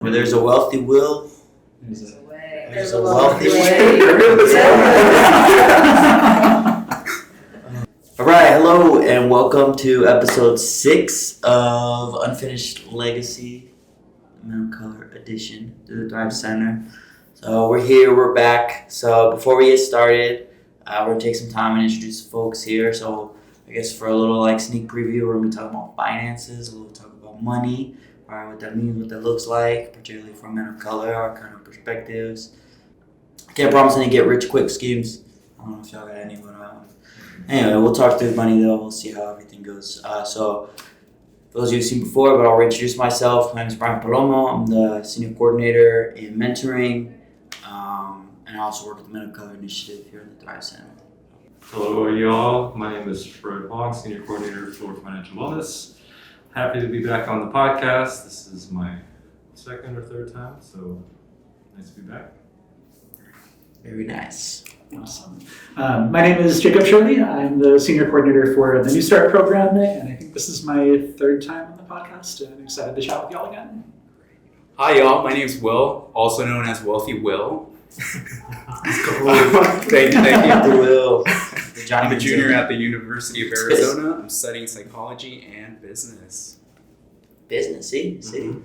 Where there's a wealthy will, There's a way. there's a wealthy way. Alright, hello and welcome to episode 6 of Unfinished Legacy, Men of Color edition to the Thrive Center. So we're here, we're back. So before we get started, we're going to take some time and introduce folks here. So I guess for a little sneak preview, we're going to be talking about finances, we'll talk about money. Alright, what that means, what that looks like, particularly from men of color, our kind of perspectives. I can't promise any get rich quick schemes. I don't know if y'all got any, but anyway, we'll talk through money though. We'll see how everything goes. So, for those of you who've seen before, but I'll reintroduce myself. My name is Brian Palomo. I'm the senior coordinator in mentoring, and I also work with the Men of Color Initiative here in the Thrive Center. Hello, y'all. My name is Fred Wong, senior coordinator for financial wellness. Happy to be back on the podcast. This is my second or third time, so nice to be back. Very nice. Awesome. My name is Jacob Shirley. I'm the senior coordinator for the New Start program, and I think this is my third time on the podcast, and I'm excited to chat with y'all again. Hi, y'all. My name is Will, also known as Wealthy Will. Thank you, Will. I'm a junior at the University of Arizona. I'm studying psychology and business. Business, see? Dang.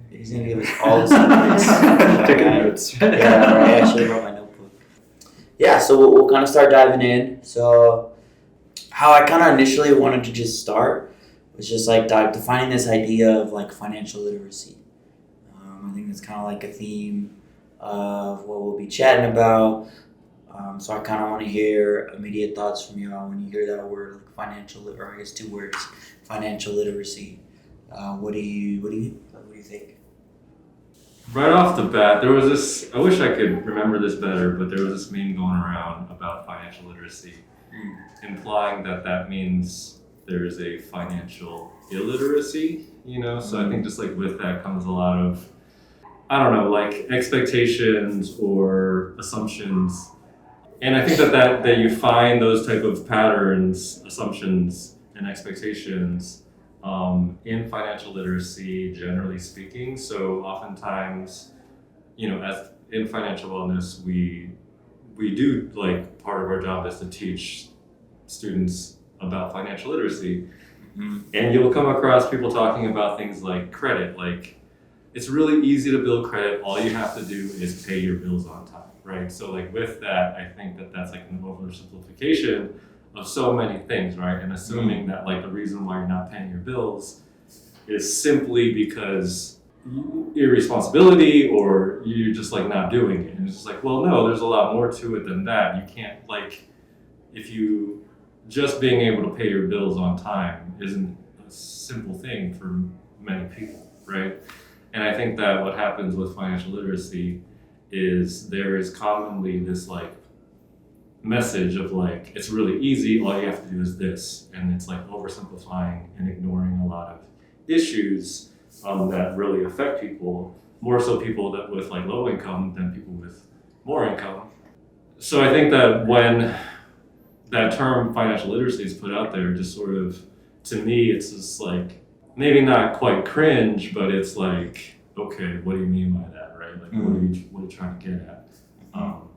He's going to give us all the secrets. Taking notes. Yeah, right. I actually brought my notebook. Yeah, so we'll kind of start diving in. So how I kind of initially wanted to just start was just defining this idea of financial literacy. I think it's kind of like a theme of what we'll be chatting about. So I kind of want to hear immediate thoughts from y'all when you hear that word, financial, or I guess 2 words, financial literacy. What do you think? Right off the bat, there was this, I wish I could remember this better, but there was this meme going around about financial literacy, implying that means there is a financial illiteracy, So I think just with that comes a lot of, expectations or assumptions. And I think that you find those type of patterns, assumptions, and expectations in financial literacy, generally speaking. So oftentimes, as in financial wellness, we do part of our job is to teach students about financial literacy. Mm-hmm. And you'll come across people talking about things like credit, it's really easy to build credit. All you have to do is pay your bills on time, right? So with that, I think that's an oversimplification of so many things, right? And assuming that the reason why you're not paying your bills is simply because irresponsibility or you're just not doing it. And it's just well, no, there's a lot more to it than that. You can't if you just being able to pay your bills on time isn't a simple thing for many people, right? And I think that what happens with financial literacy is there is commonly this message of it's really easy, all you have to do is this, and it's oversimplifying and ignoring a lot of issues that really affect people, more so people that with low income than people with more income. So I think that when that term financial literacy is put out there, just sort of, to me, it's just maybe not quite cringe, but it's okay, what do you mean by that, right? What are you trying to get at? So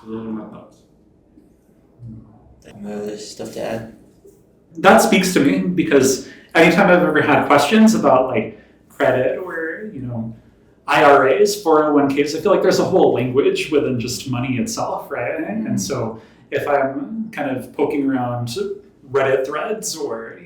those are my thoughts. There's stuff to add? That speaks to me because anytime I've ever had questions about credit or IRAs, 401ks, I feel there's a whole language within just money itself, right? Mm-hmm. And so if I'm kind of poking around Reddit threads or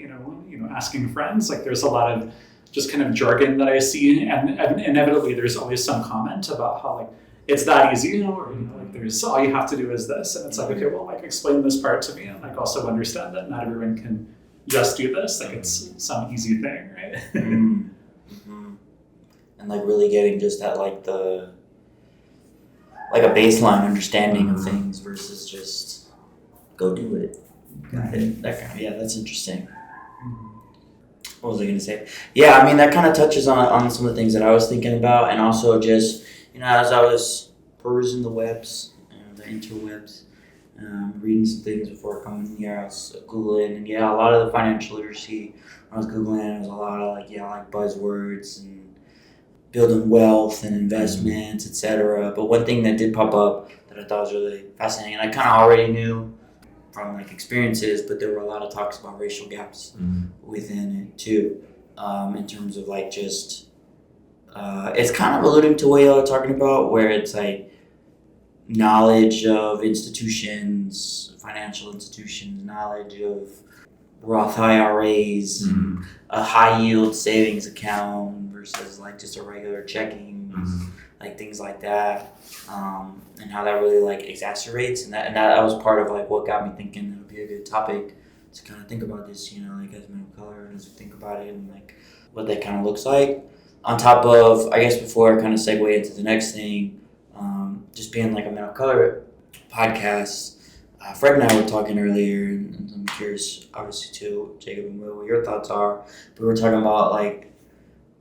asking friends, there's a lot of just kind of jargon that I see, and inevitably there's always some comment about how it's that easy, or there's all you have to do is this, and it's okay, well, explain this part to me, and also understand that not everyone can just do this, it's some easy thing, right? Mm-hmm. And really getting just that the a baseline understanding of things versus just go do it. Got it. That kind of, yeah, that's interesting. What was I going to say? Yeah, I mean, that kind of touches on some of the things that I was thinking about, and also just, as I was perusing the webs, the interwebs, reading some things before coming here, I was Googling, and a lot of the financial literacy, when I was Googling, it was a lot of buzzwords and building wealth and investments, etc. But one thing that did pop up that I thought was really fascinating, and I kind of already knew from like experiences, but there were a lot of talks about racial gaps within it too, in terms of like just it's kind of alluding to what y'all are talking about, where it's like knowledge of institutions, financial institutions, knowledge of Roth IRAs, and a high yield savings account versus like just a regular checking, like things like that, and how that really like exacerbates, and that was part of like what got me thinking it would be a good topic to kind of think about this, like as men of color, and as we think about it and like what that kind of looks like. On top of, I guess before I kind of segue into the next thing, just being like a Men of Color podcast, Fred and I were talking earlier, and I'm curious, obviously, too, Jacob and Will, what your thoughts are. But we were talking about like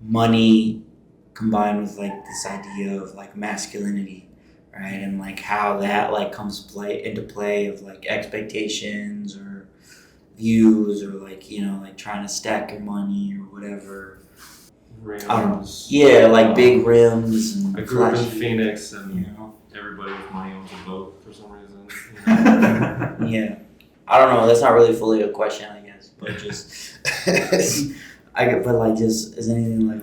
money combined with like this idea of like masculinity, right? And like how that like comes into play of like expectations or views or like, like trying to stack your money or whatever. Rims. Yeah, like big rims. And I grew up in Phoenix, and everybody with money owns a boat for some reason. Yeah, I don't know. That's not really fully a question, I guess, but just but like, just is anything like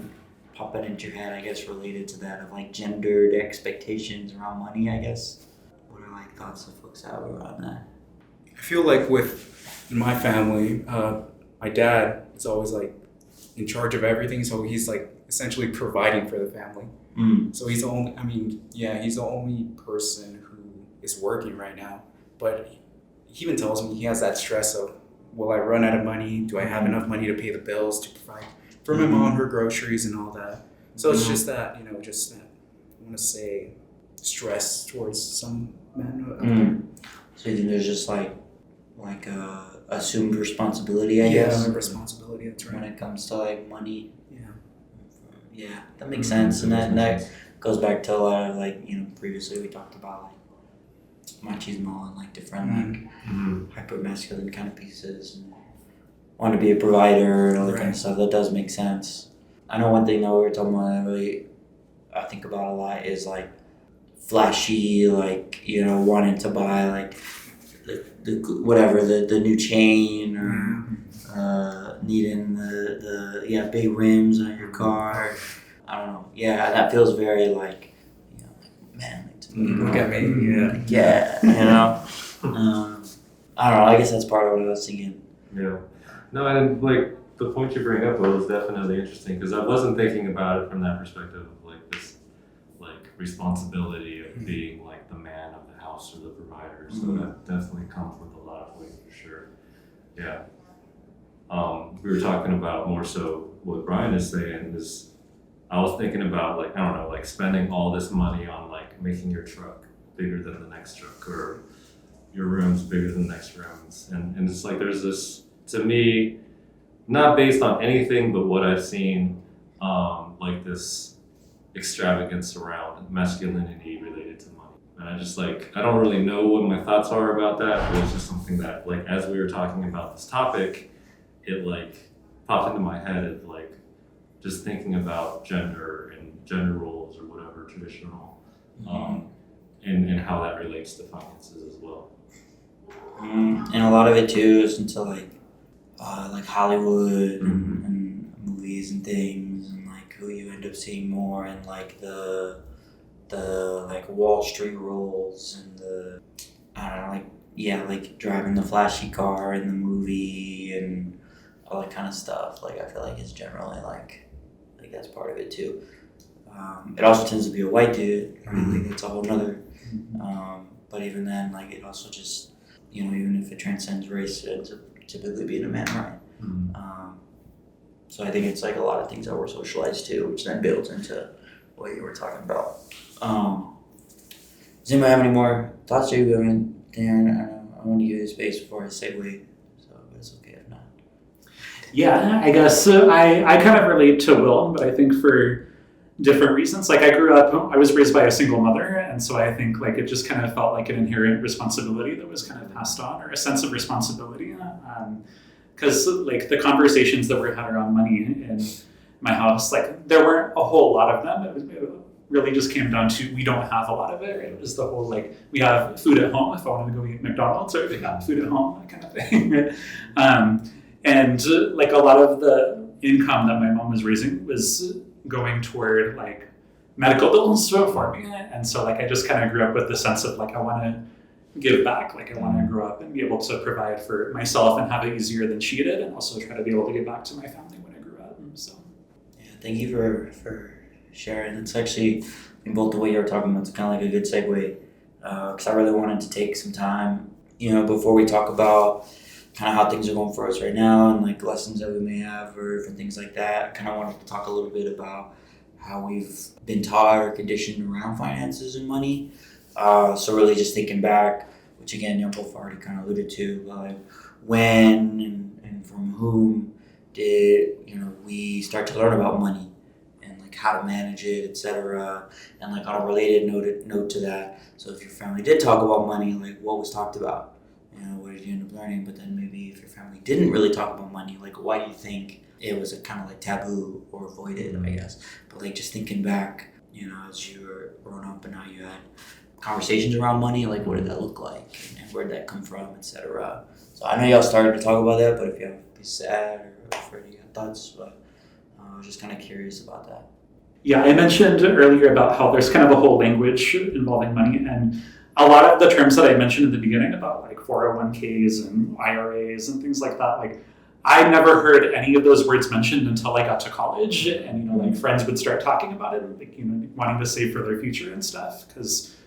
popping into your head, I guess, related to that of like gendered expectations around money? I guess. What are like thoughts that folks have around that? I feel like in my family, my dad is always like in charge of everything, so he's like essentially providing for the family. So he's the only person who is working right now. But he even tells me he has that stress of, will I run out of money? Do I have enough money to pay the bills, to provide for my mom, her groceries and all that? So it's just that, just that, I want to say, stress towards some men. So you think there's just like assumed responsibility, I guess? Yeah, responsibility, that's right. When it comes to like money. Yeah, that makes Mm-hmm. sense. And that goes back to a lot of like, previously we talked about like machismo and like different like hyper masculine kind of pieces and want to be a provider and all that kind of stuff. That does make sense. I know one thing that we were talking about that I think about a lot is like flashy, like, wanting to buy like the new chain or needing the big rims on your car. I don't know. Yeah, that feels very like, manly to me. Look at me. Yeah. I don't know. I guess that's part of what I was thinking. Yeah. No, and like the point you bring up was definitely interesting, because I wasn't thinking about it from that perspective of like this like responsibility of being like the man of the house or the provider. So that definitely comes with a lot of weight for sure. Yeah. We were talking about more so what Brian is saying is, I was thinking about like, I don't know, like spending all this money on like making your truck bigger than the next truck or your rooms bigger than the next rooms. And it's like there's this, to me, not based on anything but what I've seen, like this extravagance around masculinity related to money. And I just like, I don't really know what my thoughts are about that, but it's just something that like, as we were talking about this topic, it like popped into my head of like, just thinking about gender and gender roles or whatever traditional, and how that relates to finances as well. And a lot of it too is into like Hollywood and movies and things, and like who you end up seeing more in like the like Wall Street roles and the like driving the flashy car in the movie and all that kind of stuff. Like I feel like it's generally like that's part of it too. It also tends to be a white dude, right? Like that's a whole nother. But even then, like it also just, even if it transcends race, it ends up typically being a man, right? So I think it's like a lot of things that we're socialized to, which then builds into what you were talking about. Does anybody have any more thoughts? I mean, Darren, I want to give you space before I segue, so it's okay if not. Yeah, I guess I kind of relate to Will, but I think for different reasons. Like I was raised by a single mother, and so I think like it just kind of felt like an inherent responsibility that was kind of passed on, or a sense of responsibility. Because like the conversations that were had around money and my house, like there weren't a whole lot of them. It really just came down to we don't have a lot of it. Right? It was the whole like we have food at home if I wanted to go eat McDonald's, or we got food at home, that kind of thing. Right? And like a lot of the income that my mom was raising was going toward like medical bills for me, and so like I just kind of grew up with the sense of like I want to give back, like I want to grow up and be able to provide for myself and have it easier than she did, and also try to be able to give back to my family when I grew up. So Yeah, thank you for sharing. It's actually, in both the way you were talking about, it's kind of like a good segue, because I really wanted to take some time, before we talk about kind of how things are going for us right now and like lessons that we may have or different things like that. I kind of wanted to talk a little bit about how we've been taught or conditioned around finances and money. So really just thinking back, which again, both already kind of alluded to, like when and from whom did, we start to learn about money and like how to manage it, etc. And like on a related note to that, so if your family did talk about money, like what was talked about? What did you end up learning? But then maybe if your family didn't really talk about money, like why do you think it was a kind of like taboo or avoided, I guess? But like just thinking back, as you were growing up and how you had conversations around money, like what did that look like and where did that come from, etc. So I know y'all started to talk about that, but if you have to be sad or afraid you got thoughts, but I was just kind of curious about that. yeah, I mentioned earlier about how there's kind of a whole language involving money, and a lot of the terms that I mentioned in the beginning about like 401ks and IRAs and things like that, like I never heard any of those words mentioned until I got to college, and like friends would start talking about it, like wanting to save for their future and stuff. Because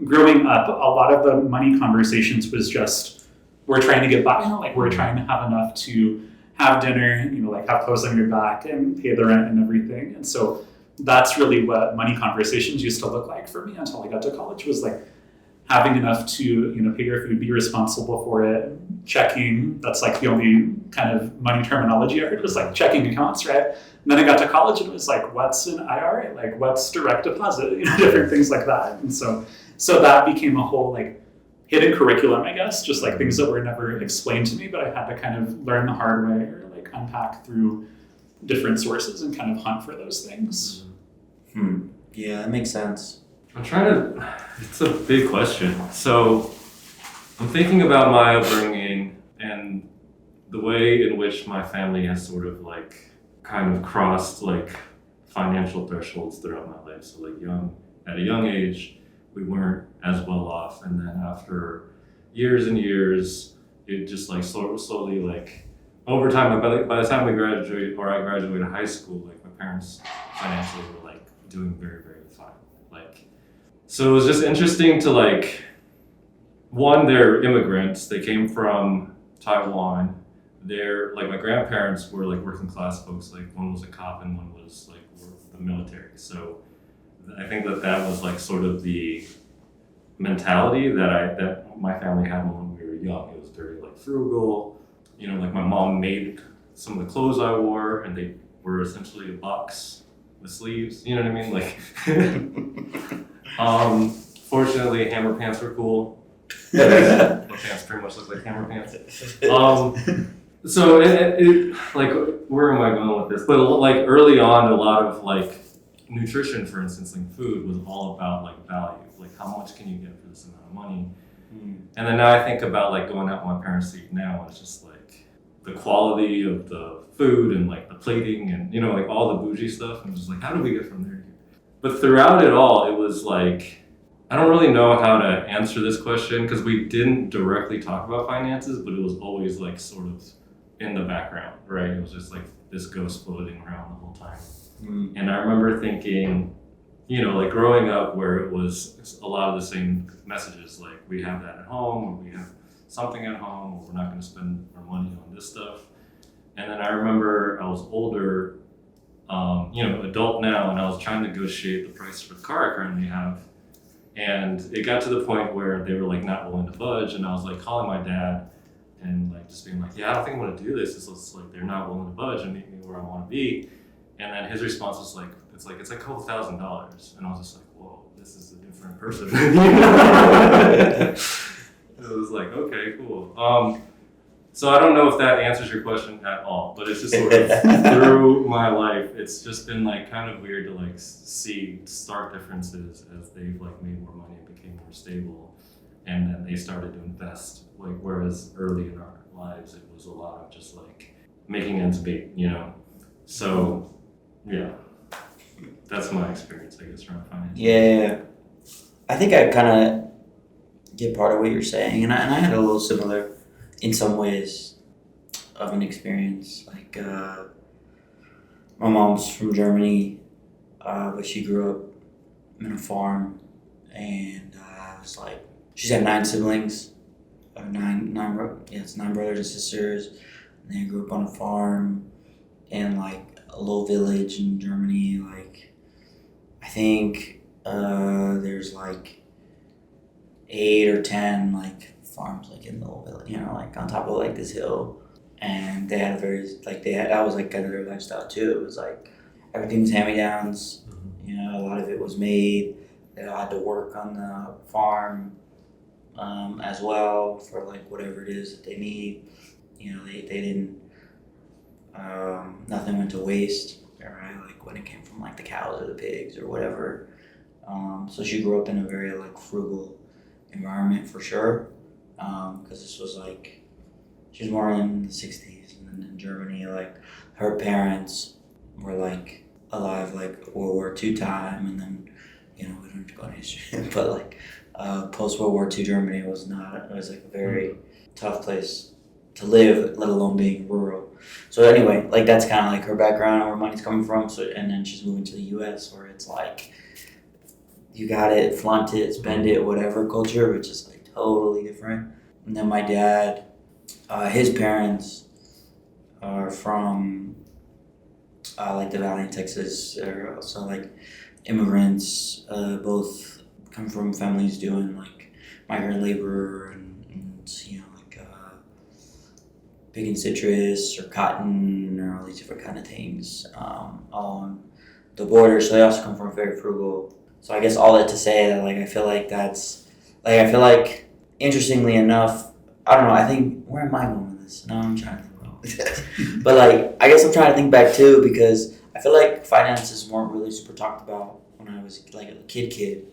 growing up, a lot of the money conversations was just we're trying to get by, like we're trying to have enough to have dinner, like have clothes on your back and pay the rent and everything. And so that's really what money conversations used to look like for me until I got to college, was like having enough to pay your food, be responsible for it, checking. That's like the only kind of money terminology I heard was like checking accounts, right? And then I got to college and it was like, what's an IRA? Like what's direct deposit? Different things like that. And so that became a whole like hidden curriculum, I guess, just like things that were never explained to me, but I had to kind of learn the hard way or like unpack through different sources and kind of hunt for those things. Yeah, that makes sense. It's a big question. So I'm thinking about my upbringing and the way in which my family has sort of like kind of crossed like financial thresholds throughout my life. So like at a young age, we weren't as well off. And then after years and years, it just like slowly like over time, by the time I graduated high school, like my parents financially were like doing very, very fine. Like, so it was just interesting to like, one, they're immigrants. They came from Taiwan. They're like, my grandparents were like working class folks. Like one was a cop and one was like the military. So I think that was like sort of the mentality that my family had when we were young. It was very like frugal. Like my mom made some of the clothes I wore, and they were essentially a box with sleeves. You know what I mean? Like, fortunately, hammer pants were cool. My pants pretty much look like hammer pants. So it like, where am I going with this? But like early on, a lot of like nutrition, for instance, like food was all about like value. Like how much can you get for this amount of money? And then now I think about like going out with my parents to eat now, and it's just like the quality of the food and like the plating and like all the bougie stuff. And just like, how do we get from there to here? But throughout it all, it was like, I don't really know how to answer this question because we didn't directly talk about finances, but it was always like sort of in the background, right? It was just like this ghost floating around the whole time. And I remember thinking, like growing up where it was a lot of the same messages, like we have that at home, or we have something at home, or we're not going to spend our money on this stuff. And then I remember I was older, adult now, and I was trying to negotiate the price for the car I currently have. And it got to the point where they were like not willing to budge, and I was like calling my dad and like just being like, yeah, I don't think I'm going to do this. It's like they're not willing to budge and meet me where I want to be. And then his response was like, it's like a couple $1,000s. And I was just like, whoa, this is a different person. It was like, okay, cool. So I don't know if that answers your question at all, but it's just sort of through my life, it's just been like kind of weird to like see stark differences as they've like made more money and became more stable, and then they started to invest. Like whereas early in our lives, it was a lot of just like making ends meet, you know. So yeah, that's my experience, I guess, around finance. Yeah, I think I kind of get part of what you're saying, and I had a little similar, in some ways, of an experience. Like my mom's from Germany, but she grew up in a farm, and it was like she's had 9 siblings, or it's 9 brothers and sisters, and they grew up on a farm in like a little village in Germany. Like I think there's like 8 or 10 like farms like in the little village, like on top of like this hill, and they had that was like kind of their lifestyle too. It was like everything was hand-me-downs. A lot of it was made. They all had to work on the farm as well for like whatever it is that they need. They didn't. Nothing went to waste, right? Like when it came from like the cows or the pigs or whatever. So she grew up in a very like frugal environment for sure. Because this was like she was born in the '60s, and then in Germany, like her parents were like alive like World War II time, and then we don't have to go into history, but like post World War II Germany was not. It was like a very tough place to live, let alone being rural. So anyway, like that's kind of like her background and where money's coming from. So and then she's moving to the U.S. where it's like you got it, flaunt it, spend it, whatever culture, which is like totally different. And then my dad, his parents are from like the Valley in Texas. They're also like immigrants. Both come from families doing like migrant labor and like picking citrus or cotton or all these different kind of things on the border. So they also come from very frugal. So I guess all that to say that like I feel like interestingly enough, I don't know. I think where am I going with this? No, I'm trying to think. But like, I guess I'm trying to think back too, because I feel like finances weren't really super talked about when I was like a kid.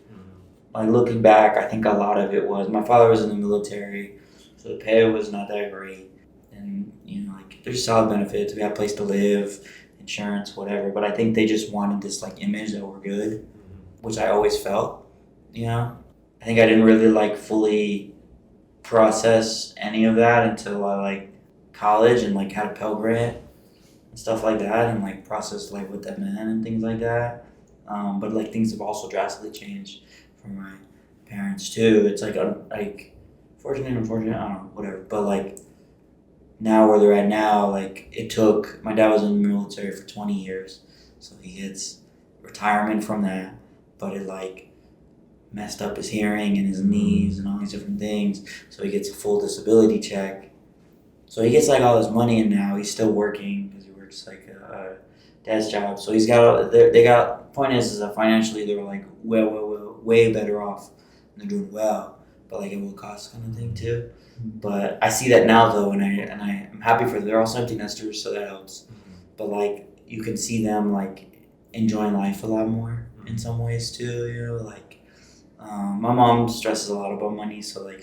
Like looking back, I think a lot of it was my father was in the military, so the pay was not that great, and like there's solid benefits. We had a place to live, insurance, whatever. But I think they just wanted this like image that we're good, which I always felt. I think I didn't really like fully process any of that until I like college and like had a Pell Grant and stuff like that, and like processed like what that meant and things like that. But like things have also drastically changed for my parents too. It's like fortunate, unfortunate, I don't know, whatever. But like now where they're at now, like it took my dad was in the military for 20 years, so he gets retirement from that, but it like messed up his hearing and his knees and all these different things, so he gets a full disability check. So he gets like all his money, and now he's still working because he works like a dad's job. So he's got point is that financially they're like way better off, and they're doing well, but like it will cost kind of thing too. But I see that now though, and I'm happy for them. They're also empty nesters, so that helps. But like you can see them like enjoying life a lot more in some ways too. Like my mom stresses a lot about money, so like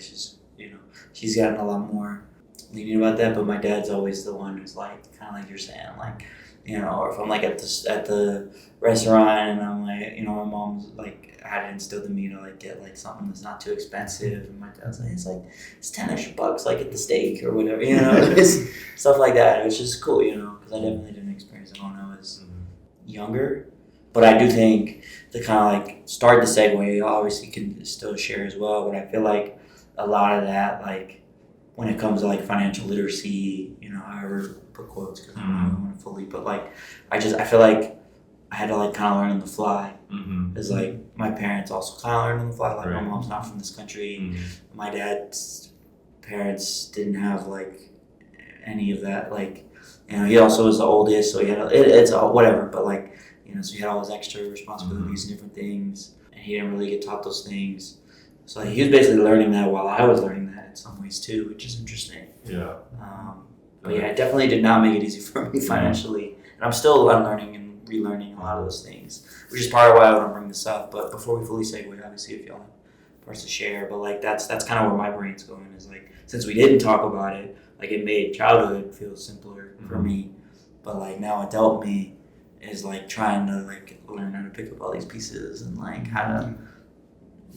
she's gotten a lot more lenient about that. But my dad's always the one who's like kind of like you're saying, like or if I'm like at the restaurant and I'm like my mom's like had it instilled in me to like get like something that's not too expensive, and my dad's like it's $10 extra like at the steak or whatever, it's stuff like that. It was just cool, because I definitely didn't experience it when I was younger. But I do think to kind of like start the segue, obviously can still share as well, but I feel like a lot of that, like when it comes to like financial literacy, however put quotes because I don't want to fully, but like I feel like I had to like kind of learn on the fly. Because like my parents also kind of learned on the fly. Like my mom's not from this country. My dad's parents didn't have like any of that. Like he also was the oldest, so he had it's all whatever. But like so he had all his extra responsibilities and different things, and he didn't really get taught those things. So he was basically learning that while I was learning that in some ways too, which is interesting. Yeah. But yeah, it definitely did not make it easy for me financially. And I'm still unlearning and relearning a lot of those things, which is part of why I want to bring this up. But before we fully segue, obviously, if y'all have parts to share, but like that's kind of where my brain's going is like, since we didn't talk about it, like it made childhood feel simpler for me. But like now adult me is like trying to like learn how to pick up all these pieces and like how to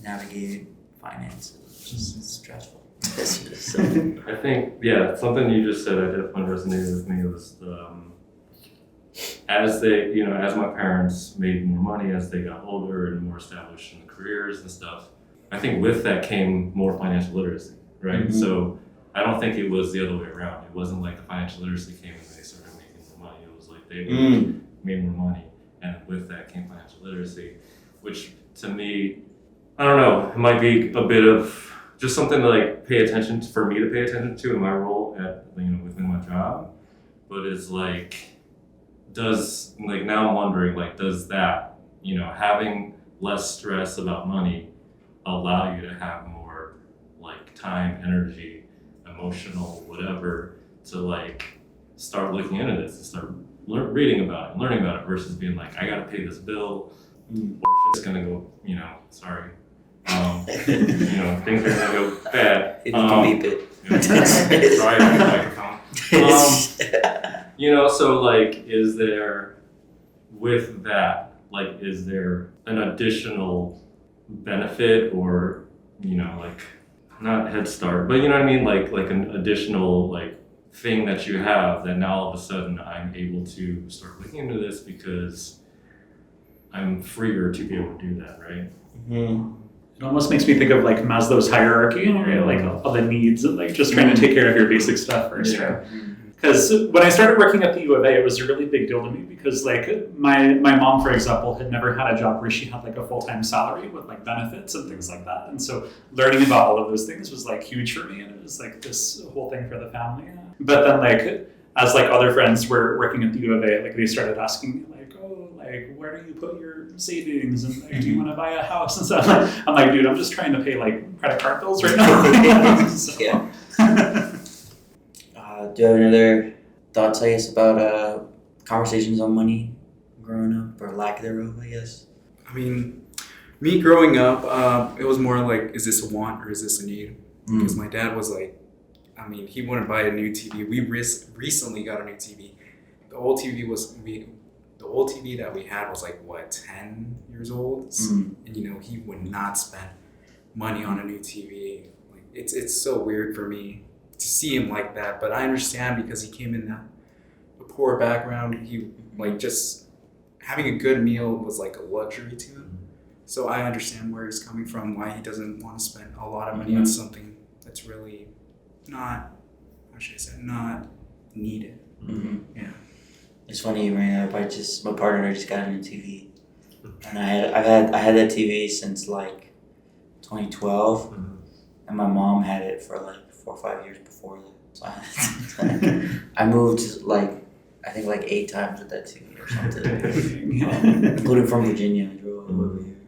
navigate finances, which is stressful. So. I think, yeah, something you just said, I definitely resonated with me was as they, you know, as my parents made more money, as they got older and more established in careers and stuff, I think with that came more financial literacy, right? Mm-hmm. So I don't think it was the other way around. It wasn't like the financial literacy came and they started making more money. It was like they made more money, and with that came financial literacy, which to me, I don't know, it might be a bit of just something to like for me to pay attention to in my role at, you know, within my job. But it's like, now I'm wondering, like, does that, you know, having less stress about money allow you to have more like time, energy, emotional, whatever, to like start looking into this and start reading about it and learning about it versus being like, I gotta pay this bill or shit's gonna go, you know, sorry. You know, things are gonna go bad. You can beep it. Try it microphone. You know, so like, is there an additional benefit or, you know, like not head start, but you know what I mean, like an additional like thing that you have that now all of a sudden I'm able to start looking into this because I'm freer to be able to do that, right? Mm-hmm. It almost makes me think of like Maslow's hierarchy, right? Like all the needs and like just trying to take care of your basic stuff first, right? Because when I started working at the U of A, it was a really big deal to me because like my mom, for example, had never had a job where she had like a full-time salary with like benefits and things like that. And so learning about all of those things was like huge for me, and it was like this whole thing for the family. But then like as like other friends were working at the U of A, like they started asking me like, oh, like where do you put your savings and like, do you want to buy a house and stuff? I'm like, dude, I'm just trying to pay like credit card bills right now. So. Yeah. Do you have any other thoughts, I guess, about conversations on money growing up, or lack thereof, I guess? I mean, me growing up, it was more like, is this a want or is this a need? Because my dad was like, I mean, he wouldn't buy a new TV. We recently got a new TV. The old TV that we had was like, what, 10 years old? And, you know, he would not spend money on a new TV. Like, it's so weird for me to see him like that, but I understand because he came in a poor background. He like just having a good meal was like a luxury to him. So I understand where he's coming from, why he doesn't want to spend a lot of money on something that's really not, how should I say, not needed. Yeah. It's funny you bring it up. My partner just got a new TV, and I had that TV since like 2012, and my mom had it for like 4 or 5 years before that. So I moved like, I think like 8 times with that TV or something, including from Virginia. I drove over here.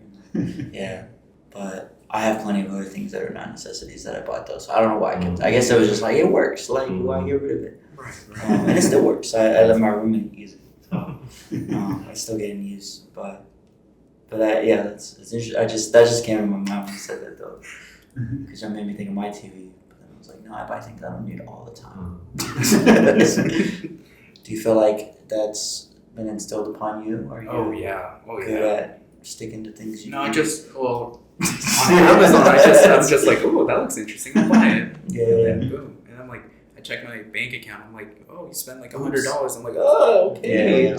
Yeah, but I have plenty of other things that are not necessities that I bought though. So I don't know why. I guess it was just like, it works. Like, why get rid of it? Right. And it still works. I let my roommate use it. So it's still getting used. But that, yeah, that's interesting. That just came in my mind when you said that though, because that made me think of my TV. I was like, no, I buy things I don't need all the time. Do you feel like that's been instilled upon you? Or are you good at sticking to things you need? On Amazon, I'm just like, oh, that looks interesting. I'll buy it. Yeah. And then boom. And I'm like, I check my bank account. I'm like, oh, you spent like $100. I'm like, oh, okay.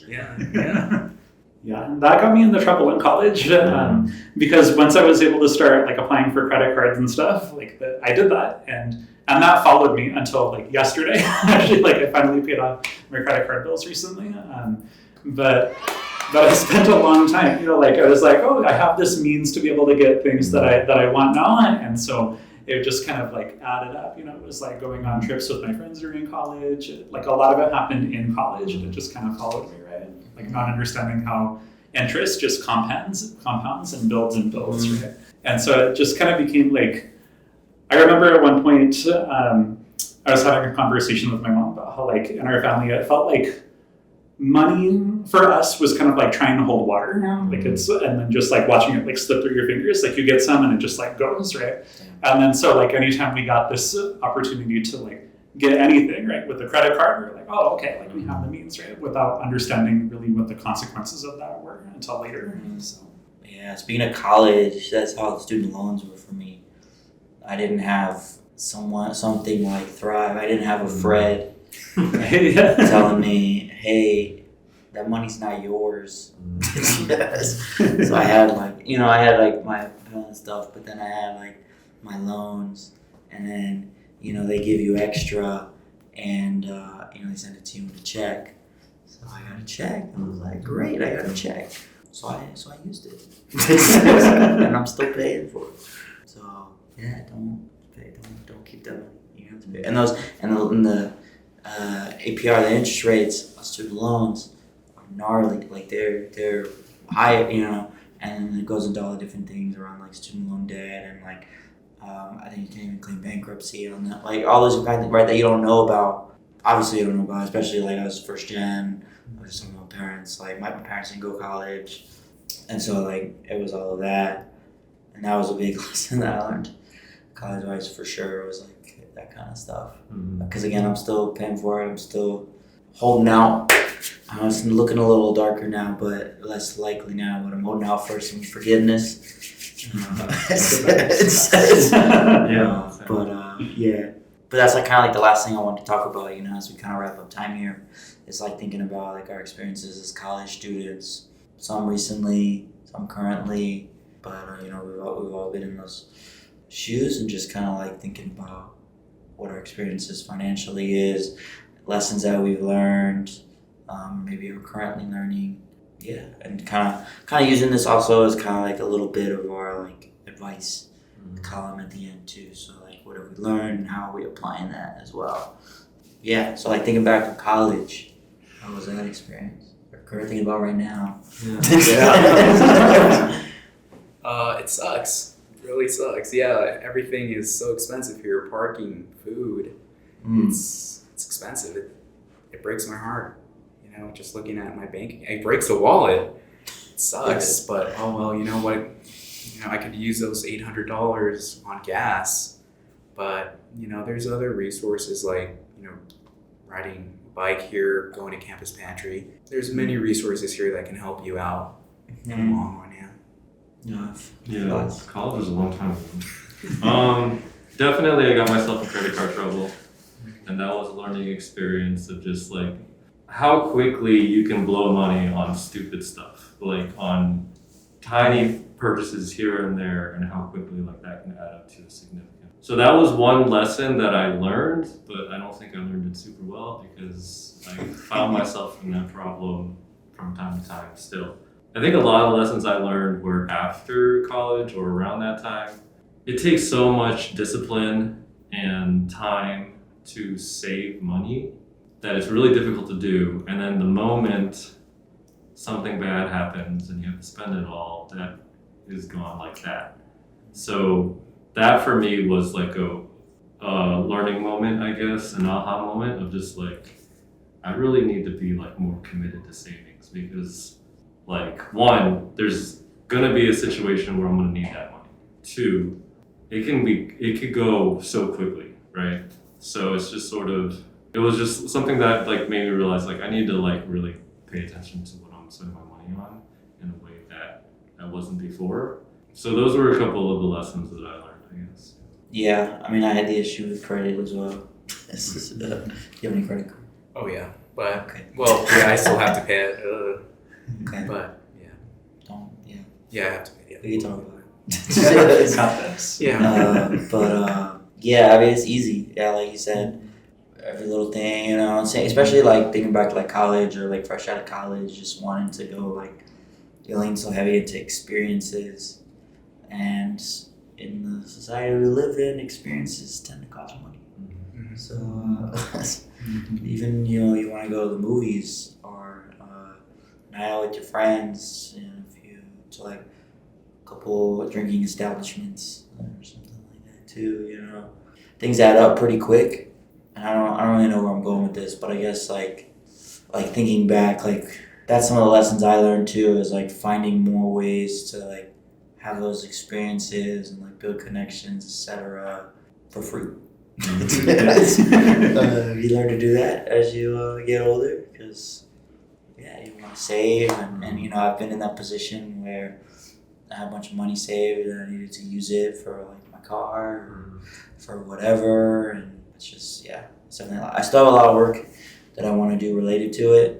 Yeah. Yeah, and that got me into trouble in college because once I was able to start like applying for credit cards and stuff, like I did that, and that followed me until like yesterday. Actually, like I finally paid off my credit card bills recently, but I spent a long time, you know, like I was like, oh, I have this means to be able to get things that I want now, and so it just kind of like added up, you know. It was like going on trips with my friends during college. Like a lot of it happened in college, and it just kind of followed me, right? Like not understanding how interest just compounds and builds, right? And so it just kind of became like, I remember at one point, I was having a conversation with my mom about how, like, in our family, it felt like money for us was kind of like trying to hold water, like it's, and then just like watching it like slip through your fingers, like you get some and it just like goes, right? And then so like anytime we got this opportunity to like get anything, right, with the credit card, we're like, oh, okay, like we have the means, right, without understanding really what the consequences of that were until later. So. Yeah, speaking of college, that's how the student loans were for me. I didn't have something like Thrive. I didn't have a Fred telling me, hey, that money's not yours. So I had like my stuff, but then I had like my loans, and then they give you extra, and they send it to you in a check. So I got a check. I was like, great, I got a check. So I used it, and I'm still paying for it. So yeah, don't keep that money. You have to pay. And the APR, the interest rates on student loans are gnarly. Like they're high, and then it goes into all the different things around like student loan debt and like I think you can't even claim bankruptcy on that. Like all those kind of things, right, that you don't know about. Obviously, you don't know about, especially like I was first gen. I was just some of my parents. Like my parents didn't go to college, and so like it was all of that, and that was a big lesson that I learned. College wise, for sure, it was like that kind of stuff. Because again, I'm still paying for it. I'm still holding out. It's looking a little darker now, but less likely now. But I'm holding out for some forgiveness. But that's like kind of like the last thing I wanted to talk about. As we kind of wrap up time here, it's like thinking about like our experiences as college students. Some recently, some currently, but we've all been in those shoes, and just kind of like thinking about what our experiences financially is, lessons that we've learned, maybe we're currently learning, and kind of using this also as kind of like a little bit of our like advice column at the end too. So like, what have we learned and how are we applying that as well? Yeah, so like thinking back to college, how was that experience? We're currently thinking about right now. It sucks. It really sucks. Yeah, everything is so expensive here. Parking, food, it's expensive. It breaks my heart. Just looking at my banking, it breaks the wallet. It sucks, but oh well. You know what? I could use those $800 on gas, but there's other resources like riding a bike here, going to Campus Pantry. There's many resources here that can help you out in the long run. Yeah, college was a long time ago. Definitely I got myself in credit card trouble, and that was a learning experience of just like how quickly you can blow money on stupid stuff, like on tiny purchases here and there, and how quickly like that can add up to a significant. So that was one lesson that I learned, but I don't think I learned it super well because I found myself in that problem from time to time still. I think a lot of lessons I learned were after college or around that time. It takes so much discipline and time to save money that it's really difficult to do. And then the moment something bad happens and you have to spend it all, that is gone like that. So that for me was like a learning moment, I guess, an aha moment of just like, I really need to be like more committed to savings because like one, there's gonna be a situation where I'm gonna need that money. Two, it could go so quickly, right? So it's just it was just something that like made me realize like I need to like really pay attention to what I'm spending my money on in a way that I wasn't before. So those were a couple of the lessons that I learned, I guess. Yeah, I mean I had the issue with credit as well. Do you have any credit card? Oh yeah, but I still have to pay it. Okay. But yeah, I have to pay it. We can talk about it. Got this. I mean it's easy. Yeah, like you said, every little thing, especially like thinking back to like college or like fresh out of college, just wanting to go like feeling so heavy into experiences, and in the society we live in, experiences tend to cost money. So even you want to go to the movies or night out with your friends, if you to like a couple drinking establishments or something like that too. Things add up pretty quick, and I don't really know where I'm going with this, but I guess like thinking back, like that's some of the lessons I learned too, is like finding more ways to like have those experiences and like build connections, etc. for free. You learn to do that as you get older, because you want to save, and I've been in that position where I had a bunch of money saved and I needed to use it for like my car or for whatever, and it's just something I still have a lot of work that I want to do related to it.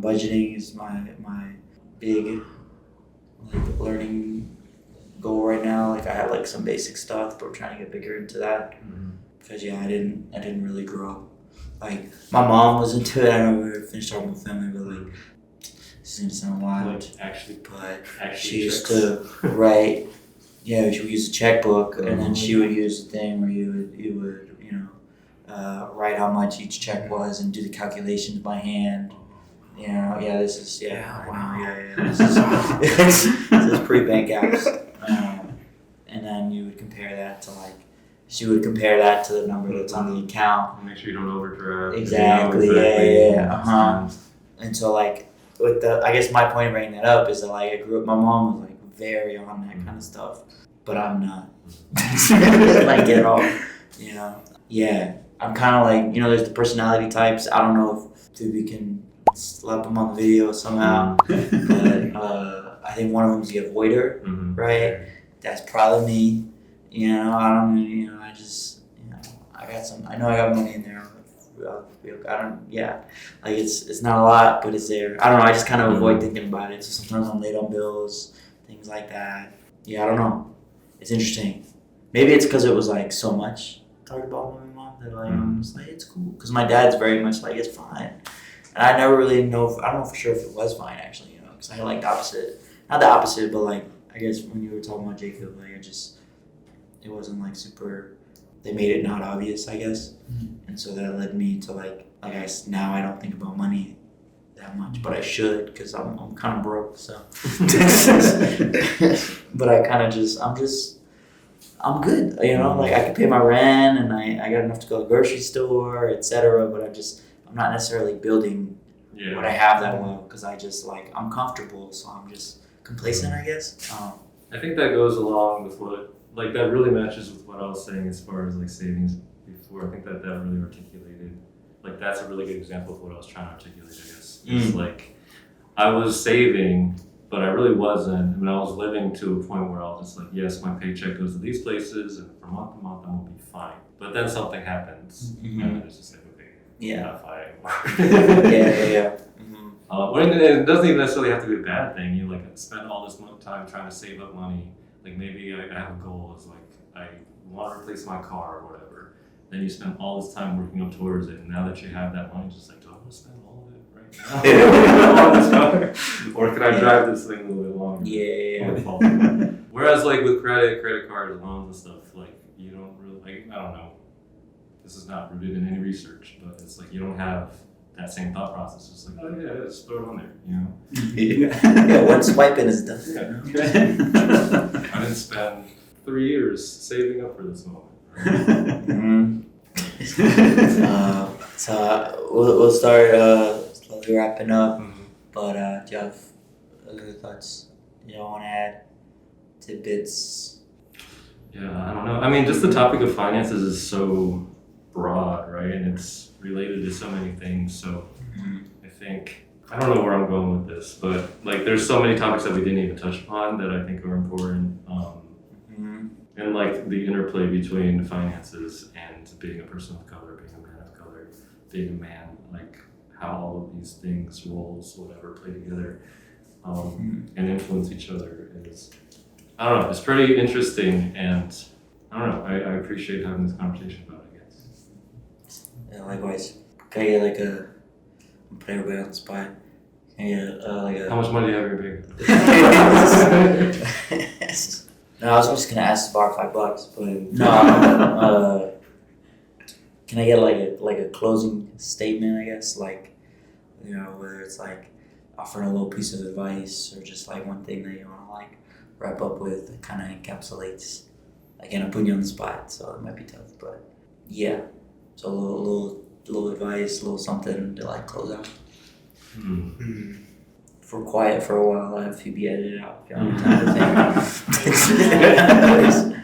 Budgeting is my big like learning goal right now. Like I have like some basic stuff, but we're trying to get bigger into that. Because I didn't really grow up. Like my mom was into it. I know we finished our whole family, but like this is gonna sound wild. But she used to write. Yeah, she would use a checkbook, and then she would use a thing where you would write how much each check was and do the calculations by hand. This is This is pre-bank apps. And then you would compare that to like. She would compare that to the number that's on the account. Make sure you don't overdraft. Exactly. And so like with I guess my point of bringing that up is that like I grew up. My mom was like very on that kind of stuff, but I'm not. Like at all. Yeah. I'm kind of like there's the personality types. I don't know if we can slap them on the video somehow, but I think one of them is the avoider, right? That's probably me. I just, I got some, I know I got money in there. Like it's not a lot, but it's there. I don't know, I just kind of avoid thinking about it. So sometimes I'm late on bills, things like that. I don't know. It's interesting. Maybe it's because it was like so much talked about with my mom that like, I'm just like, it's cool. Because my dad's very much like, it's fine. And I never really know, I don't know for sure if it was fine actually, because I had like the opposite. Not the opposite, but like, I guess when you were talking about Jacob, like it wasn't like super, they made it not obvious, I guess. And so that led me to like now I don't think about money that much, but I should, because I'm kind of broke, so. But I kind of I'm good, like I can pay my rent and I got enough to go to the grocery store, etc. But I'm not necessarily building what I have that well, because I just like, I'm comfortable, so I'm just complacent, I guess. I think that goes along with like that really matches with what I was saying as far as like savings before. I think that really articulated, like that's a really good example of what I was trying to articulate, I guess. It's like I was saving, but I really wasn't. I mean, I was living to a point where I was just like, yes, my paycheck goes to these places, and from month to month I'm gonna be fine. But then something happens, and it's just like, okay, I'm not fine anymore. It doesn't even necessarily have to be a bad thing. You like spend all this time trying to save up money. Like maybe I have a goal is like I want to replace my car or whatever. Then you spend all this time working up towards it, and now that you have that money, just like, do I want to spend all of it right now on this car, or can I drive this thing a little bit longer? Whereas like with credit cards, loans and stuff, like you don't really like. I don't know. This is not rooted in any research, but it's like you don't have that same thought process. It's like, oh yeah, just throw it on there, one swipe and it's done. I didn't spend 3 years saving up for this moment. So we'll start slowly wrapping up. But do you have other thoughts you want to add? Tidbits? Yeah, I don't know. I mean, just the topic of finances is so broad, right? And it's related to so many things. So I think, I don't know where I'm going with this, but like there's so many topics that we didn't even touch upon that I think are important. And like the interplay between finances and being a person of color, being a man of color, being a man, like how all of these things, roles, whatever, play together and influence each other is, I don't know, it's pretty interesting, and I don't know, I appreciate having this conversation about it, I guess. Yeah, likewise. Can I get like I'm putting everybody on the spot. Can I get like a... How much money do you have in your bank? No, I was just gonna ask to borrow $5, but no. Can I get like a closing statement? I guess, like, whether it's like offering a little piece of advice or just like one thing that you want to like wrap up with that kind of encapsulates. Again, I'm putting you on the spot, so it might be tough, but yeah. So a little advice, a little something to like close out. If we're quiet for a while, I'll have Phoebe edit it out. If you want to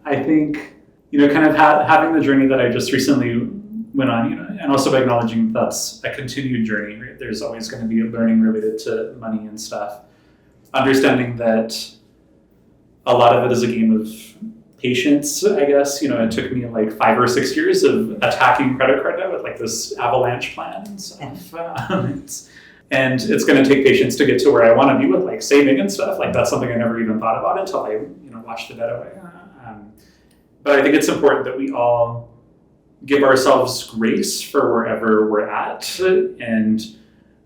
I think, kind of having the journey that I just recently went on, and also acknowledging that's a continued journey, right? There's always going to be learning related to money and stuff. Understanding that a lot of it is a game of patience, I guess. It took me like 5 or 6 years of attacking credit card debt with like this avalanche plan and stuff. And it's going to take patience to get to where I want to be with like saving and stuff. Like that's something I never even thought about until I, watched the debt away. But I think it's important that we all give ourselves grace for wherever we're at and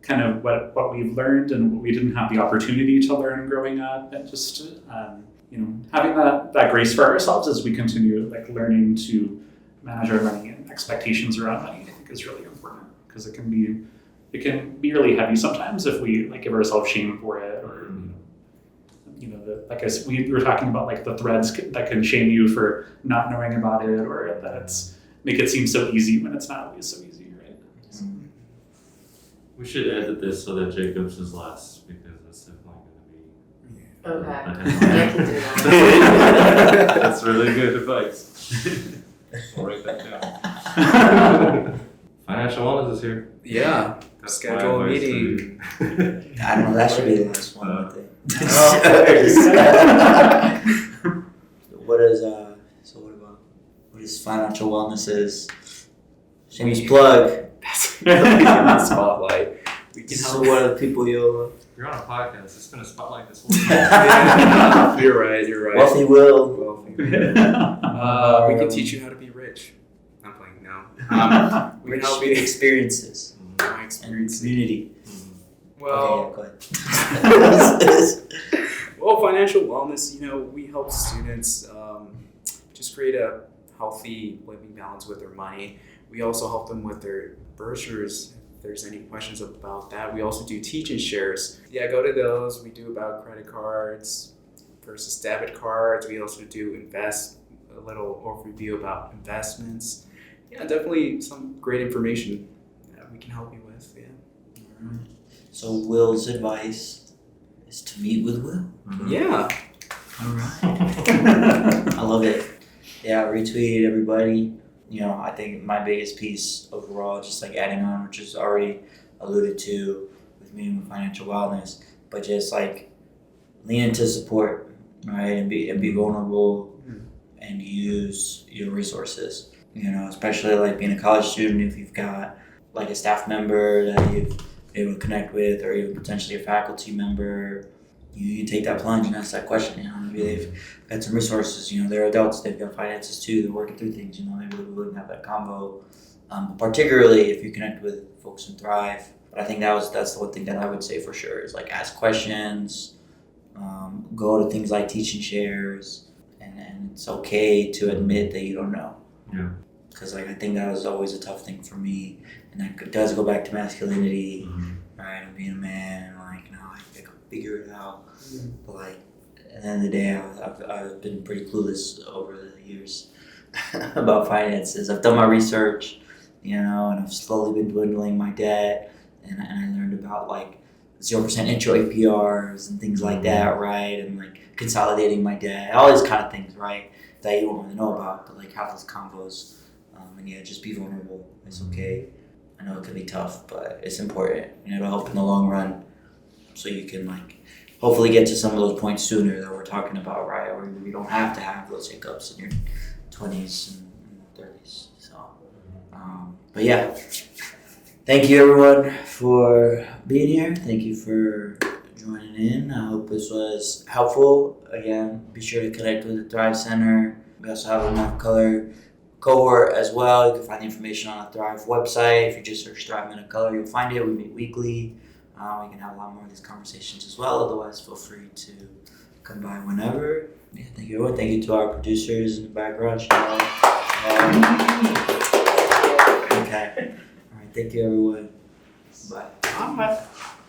kind of what we've learned and what we didn't have the opportunity to learn growing up, and just having that grace for ourselves as we continue like learning to manage our money and expectations around money. I think is really important because it can be really heavy sometimes if we like give ourselves shame for it, or like we were talking about like the threads that can shame you for not knowing about it, or that make it seem so easy when it's not always so easy, right? We should edit this so that Jacob's is last, because it's definitely going to be. Okay. the I can do headline. that. That's really good advice. I'll write that down. Financial wellness is here. Yeah. That's Schedule my a advice meeting. to you. I don't know. That should be the last one. I think. What is financial wellness is? Shameless plug. Spotlight. We can So help. what are the people you'll You're on a podcast. It's been a spotlight this whole time. Yeah, you're right. Wealthy Will. Wealthy. We can teach you how to be rich. I'm playing now. We can Rich help you experiences my and experience. community. Well, Okay, yeah, go ahead. well, financial wellness, we help students just create a healthy living balance with their money. We also help them with their brochures. If there's any questions about that, we also do teach and shares. Yeah, go to those. We do about credit cards versus debit cards. We also do a little overview about investments. Yeah, definitely some great information that we can help you with. Yeah. So Will's advice is to meet with Will. Yeah. All right. I love it. Yeah, retweet everybody. I think my biggest piece overall, just like adding on, which is already alluded to with me with financial wellness, but just like lean into support, right, and be vulnerable and use your resources. Especially like being a college student, if you've got like a staff member that you've been able to connect with, or even potentially a faculty member, you take that plunge and ask that question. Maybe they've got some resources. They're adults, they've got finances too, they're working through things. Maybe we wouldn't have that combo. Particularly if you connect with folks in Thrive. But I think that's the one thing that I would say for sure is like ask questions, go to things like teach and shares, and it's okay to admit that you don't know. Yeah. Because I think that was always a tough thing for me, and that does go back to masculinity, right, and being a man, and I can figure it out. But at the end of the day, I've been pretty clueless over the years about finances. I've done my research, and I've slowly been dwindling my debt, and I learned about 0% intro APRs and things like that, right, and consolidating my debt, all these kind of things, right, that you don't really know about, but have those combos, and just be vulnerable. It's okay. I know it can be tough, but it's important, and it'll help in the long run, so you can hopefully get to some of those points sooner that we're talking about, right? Or you don't have to have those hiccups in your 20s and 30s. So, but yeah, thank you everyone for being here. Thank you for joining in. I hope this was helpful. Again, be sure to connect with the Thrive Center. We also have a Men of Color Cohort as well. You can find the information on the Thrive website. If you just search Thrive Men of Color, you'll find it. We meet weekly. We can have a lot more of these conversations as well. Otherwise, feel free to come by whenever. Yeah, thank you everyone. Thank you to our producers in the background. Okay. All right. Thank you everyone. Bye. Bye.